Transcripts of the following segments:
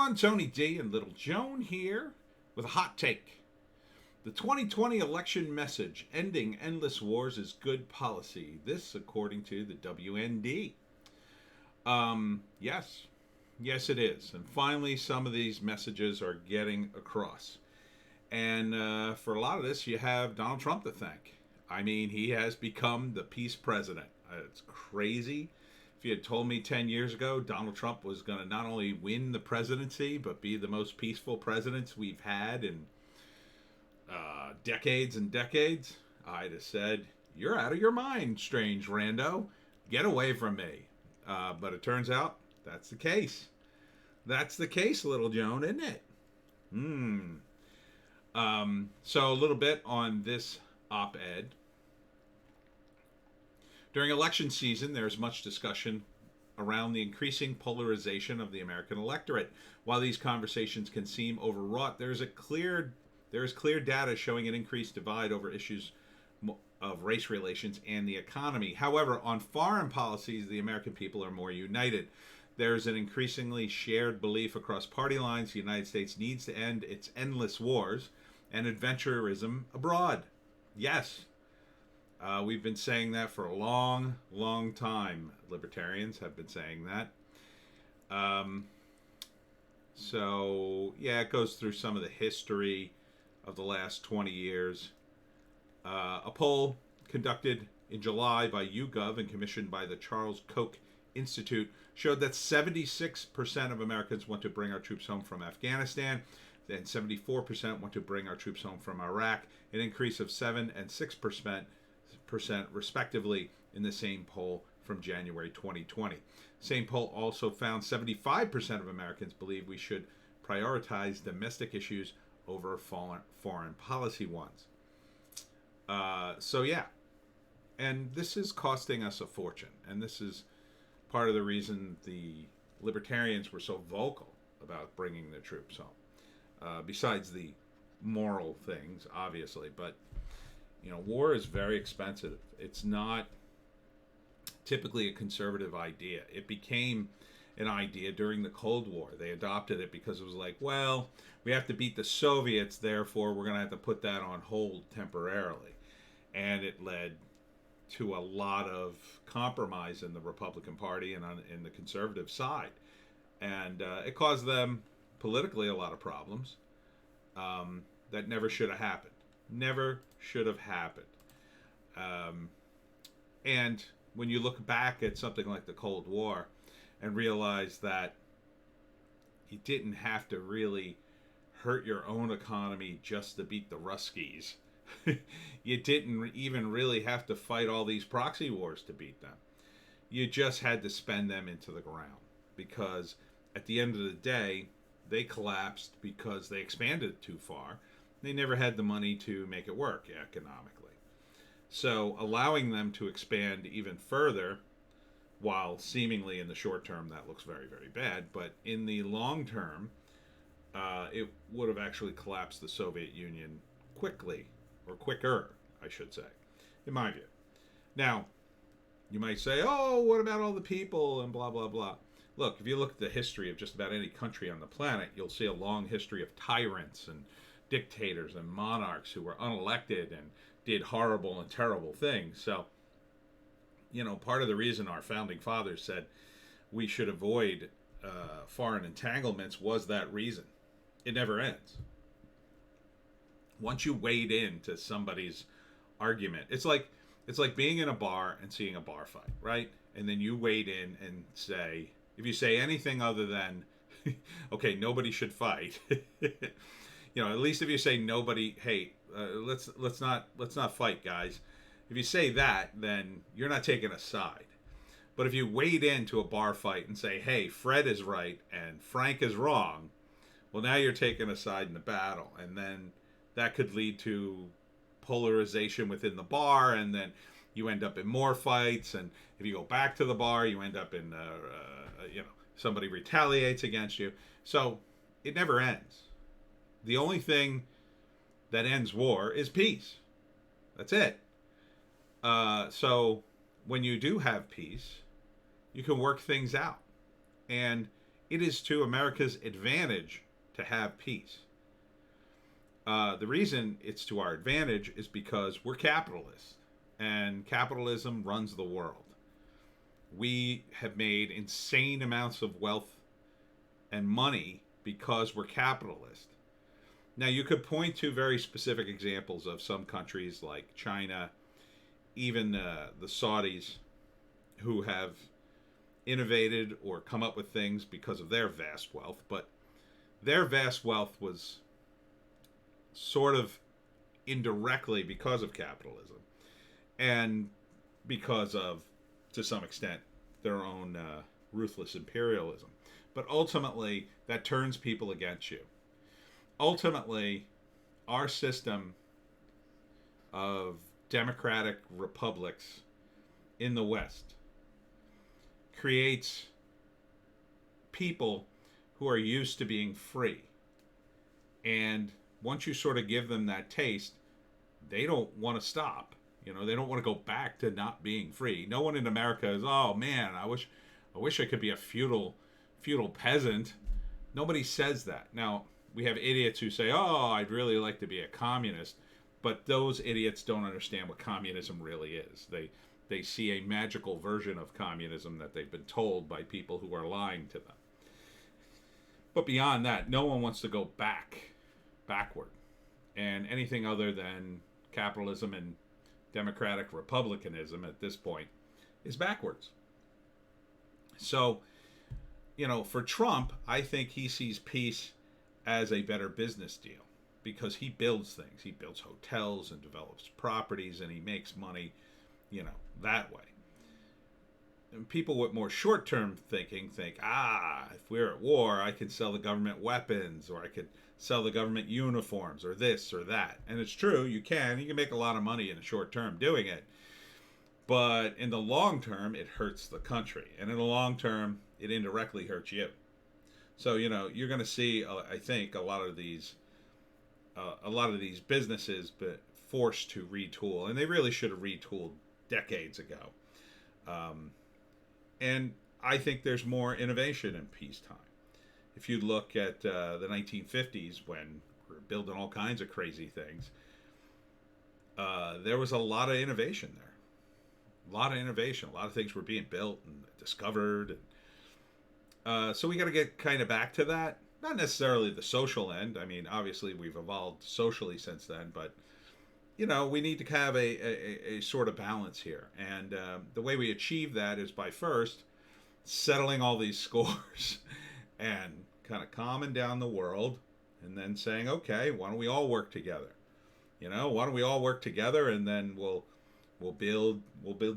everyone, Tony D and Little Joan here with a hot take. The 2020 election message, ending endless wars is good policy. This according to the WND. Yes. Yes, it is. And finally, some of these messages are getting across. And for a lot of this, you have Donald Trump to thank. I mean, he has become the peace president. It's crazy. If you had told me 10 years ago Donald Trump was going to not only win the presidency, but be the most peaceful president we've had in decades and decades, I'd have said, "You're out of your mind, strange rando. Get away from me." But it turns out that's the case. That's the case, Little Joan, isn't it? So a little bit on this op-ed. During election season, there's much discussion around the increasing polarization of the American electorate. While these conversations can seem overwrought, there is clear data showing an increased divide over issues of race relations and the economy. However, on foreign policies, the American people are more united. There's an increasingly shared belief across party lines the United States needs to end its endless wars and adventurism abroad. Yes. We've been saying that for a long, long time. Libertarians have been saying that. It goes through some of the history of the last 20 years. A poll conducted in July by YouGov and commissioned by the Charles Koch Institute showed that 76% of Americans want to bring our troops home from Afghanistan, and 74% want to bring our troops home from Iraq, an increase of 7 and 6% respectively in the same poll from January 2020. Same poll also found 75% of Americans believe we should prioritize domestic issues over foreign policy ones. And this is costing us a fortune, and this is part of the reason the libertarians were so vocal about bringing the troops home. Besides the moral things, obviously, but war is very expensive. It's not typically a conservative idea. It became an idea during the Cold War. They adopted it because it was like, well, we have to beat the Soviets, therefore we're going to have to put that on hold temporarily. And it led to a lot of compromise in the Republican Party and in the conservative side. And it caused them politically a lot of problems that never should have happened. Never should have happened. And when you look back at something like the Cold War and realize that you didn't have to really hurt your own economy just to beat the Ruskies. You didn't even really have to fight all these proxy wars to beat them. You just had to spend them into the ground, because at the end of the day, they collapsed because they expanded too far. They never had the money to make it work economically. So allowing them to expand even further, while seemingly in the short term that looks very, very bad, but in the long term, it would have actually collapsed the Soviet Union quickly, or quicker, I should say, in my view. Now, you might say, oh, what about all the people and blah, blah, blah. Look, if you look at the history of just about any country on the planet, you'll see a long history of tyrants and dictators and monarchs who were unelected and did horrible and terrible things. So, part of the reason our founding fathers said we should avoid foreign entanglements was that reason. It never ends. Once you wade into somebody's argument, it's like being in a bar and seeing a bar fight, right? And then you wade in and say, if you say anything other than, okay, nobody should fight, at least if you say nobody, hey, let's not fight, guys. If you say that, then you're not taking a side. But if you wade into a bar fight and say, hey, Fred is right and Frank is wrong, well, now you're taking a side in the battle, and then that could lead to polarization within the bar, and then you end up in more fights. And if you go back to the bar, you end up in, somebody retaliates against you. So it never ends. The only thing that ends war is peace. That's it. So when you do have peace, you can work things out. And It is to America's advantage to have peace. The reason it's to our advantage is because we're capitalists, and capitalism runs the world. We have made insane amounts of wealth and money because we're capitalist. Now, you could point to very specific examples of some countries like China, even the Saudis, who have innovated or come up with things because of their vast wealth, but their vast wealth was sort of indirectly because of capitalism and because of, to some extent, their own ruthless imperialism. But ultimately, that turns people against you. Ultimately, our system of democratic republics in the West creates people who are used to being free. And once you sort of give them that taste, they don't want to stop. You know, they don't want to go back to not being free. No one in America is, oh man, I wish I could be a feudal peasant. Nobody says that. Now, we have idiots who say, oh, I'd really like to be a communist. But those idiots don't understand what communism really is. They see a magical version of communism that they've been told by people who are lying to them. But beyond that, no one wants to go backward. And anything other than capitalism and democratic republicanism at this point is backwards. So, you know, for Trump, I think he sees peace as a better business deal because he builds things. He builds hotels and develops properties and he makes money, you know, that way. And people with more short-term thinking think, if we're at war, I can sell the government weapons or I could sell the government uniforms or this or that. And it's true, you can make a lot of money in the short term doing it. But in the long term, it hurts the country. And in the long term, it indirectly hurts you. So, you know, you're going to see, I think, a lot of these businesses but forced to retool. And they really should have retooled decades ago. And I think there's more innovation in peacetime. If you look at the 1950s when we were building all kinds of crazy things, there was a lot of innovation there. A lot of innovation. A lot of things were being built and discovered. And so we got to get kind of back to that. Not necessarily the social end. I mean, obviously we've evolved socially since then, but you know, we need to have a sort of balance here. And the way we achieve that is by first settling all these scores and kind of calming down the world and then saying, okay, why don't we all work together? You know, why don't we all work together and then we'll build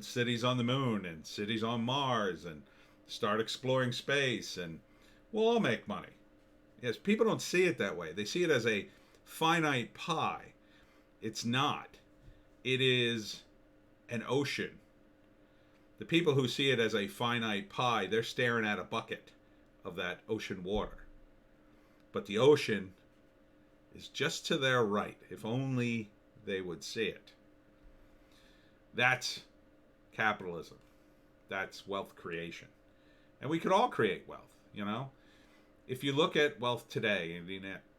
cities on the moon and cities on Mars and start exploring space and we'll all make money. Yes, people don't see it that way. They see it as a finite pie. It's not. It is an ocean. The people who see it as a finite pie, they're staring at a bucket of that ocean water. But the ocean is just to their right, if only they would see it. That's capitalism. That's wealth creation. And we could all create wealth, you know? If you look at wealth today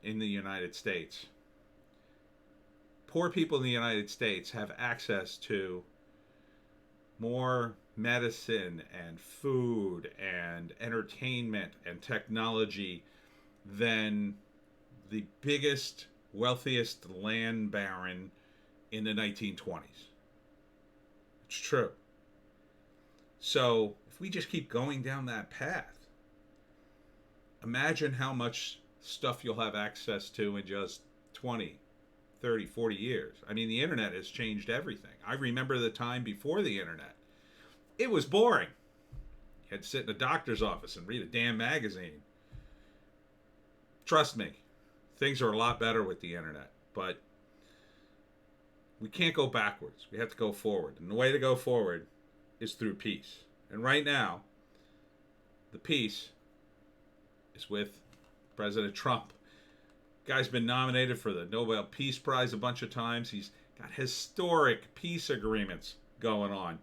in the United States, poor people in the United States have access to more medicine and food and entertainment and technology than the biggest, wealthiest land baron in the 1920s. It's true. So if we just keep going down that path, imagine how much stuff you'll have access to in just 20, 30, 40 years. I mean, the internet has changed everything. I remember the time before the internet. It was boring. You had to sit in a doctor's office and read a damn magazine. Trust me, things are a lot better with the internet. But we can't go backwards. We have to go forward. And the way to go forward is through peace. And right now, the peace is with President Trump. Guy's been nominated for the Nobel Peace Prize a bunch of times. He's got historic peace agreements going on.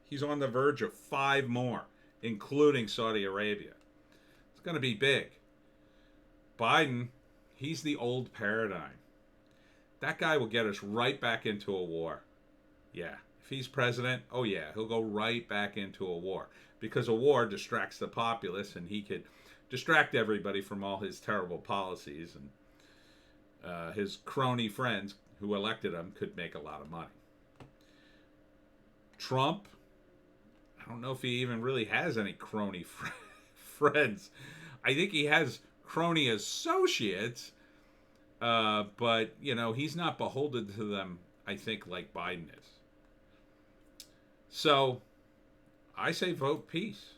He's on the verge of 5 more, including Saudi Arabia. going to be big. Biden, he's the old paradigm. That guy will get us right back into a war. Yeah. If he's president, oh yeah, he'll go right back into a war. Because a war distracts the populace, and he could distract everybody from all his terrible policies, and his crony friends who elected him could make a lot of money. Trump, I don't know if he even really has any crony friends. I think he has crony associates, but, he's not beholden to them, I think, like Biden is. So, I say vote peace.